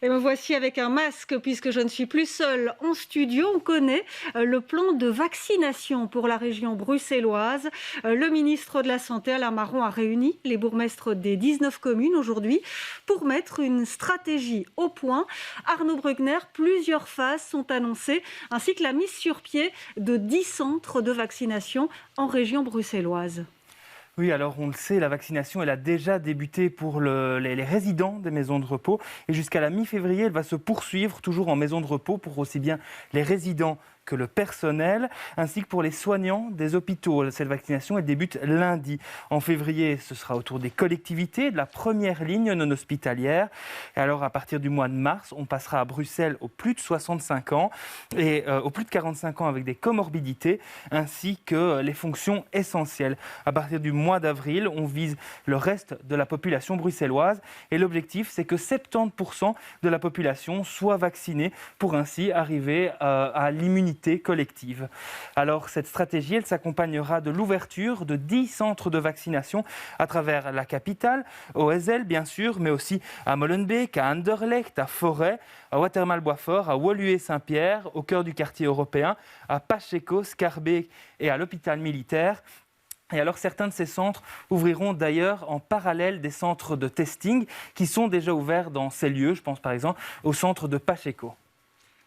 Et me voici avec un masque puisque je ne suis plus seule en studio. On connaît le plan de vaccination pour la région bruxelloise. Le ministre de la Santé, Alain Marron, a réuni les bourgmestres des 19 communes aujourd'hui pour mettre une stratégie au point. Arnaud Bruckner, plusieurs phases sont annoncées, ainsi que la mise sur pied de 10 centres de vaccination en région bruxelloise. Oui, alors on le sait, la vaccination, elle a déjà débuté pour les résidents des maisons de repos. Et jusqu'à la mi-février, elle va se poursuivre toujours en maison de repos pour aussi bien les résidents que le personnel, ainsi que pour les soignants des hôpitaux. Cette vaccination, elle débute lundi. En février, ce sera autour des collectivités, de la première ligne non hospitalière. Et alors, à partir du mois de mars, on passera à Bruxelles aux plus de 65 ans et aux plus de 45 ans avec des comorbidités, ainsi que les fonctions essentielles. À partir du mois d'avril, on vise le reste de la population bruxelloise. Et l'objectif, c'est que 70% de la population soit vaccinée pour ainsi arriver à l'immunité collective. Alors cette stratégie, elle s'accompagnera de l'ouverture de 10 centres de vaccination à travers la capitale, au Heysel bien sûr, mais aussi à Molenbeek, à Anderlecht, à Forêt, à Watermal-Boisfort, à Woluwe-Saint-Pierre, au cœur du quartier européen, à Pacheco, Scarbeck et à l'hôpital militaire. Et alors certains de ces centres ouvriront d'ailleurs en parallèle des centres de testing qui sont déjà ouverts dans ces lieux. Je pense par exemple au centre de Pacheco.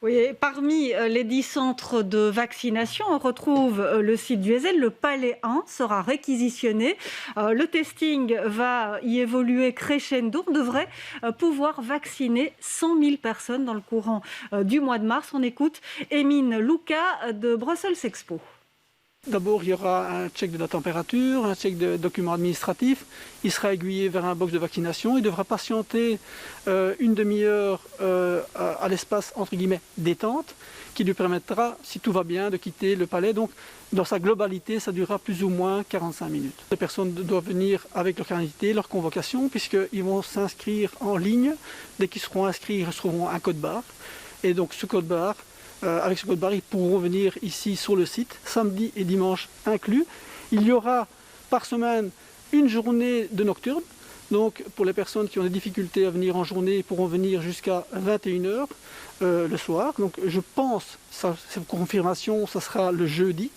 Oui, parmi les 10 centres de vaccination, on retrouve le site du Heysel. Le Palais 1 sera réquisitionné. Le testing va y évoluer crescendo. On devrait pouvoir vacciner 100 000 personnes dans le courant du mois de mars. On écoute Emine Louka de Brussels Expo. D'abord, il y aura un check de la température, un check de documents administratifs. Il sera aiguillé vers un box de vaccination. Il devra patienter une demi-heure à l'espace, entre guillemets, détente, qui lui permettra, si tout va bien, de quitter le palais. Donc, dans sa globalité, ça durera plus ou moins 45 minutes. Les personnes doivent venir avec leur carte d'identité, leur convocation, puisqu'ils vont s'inscrire en ligne. Dès qu'ils seront inscrits, ils recevront un code barre. Et donc, ce code barre, avec ce code barre, ils pourront venir ici sur le site, samedi et dimanche inclus. Il y aura par semaine une journée de nocturne. Donc pour les personnes qui ont des difficultés à venir en journée, ils pourront venir jusqu'à 21h le soir. Donc je pense, cette confirmation, ça sera le jeudi.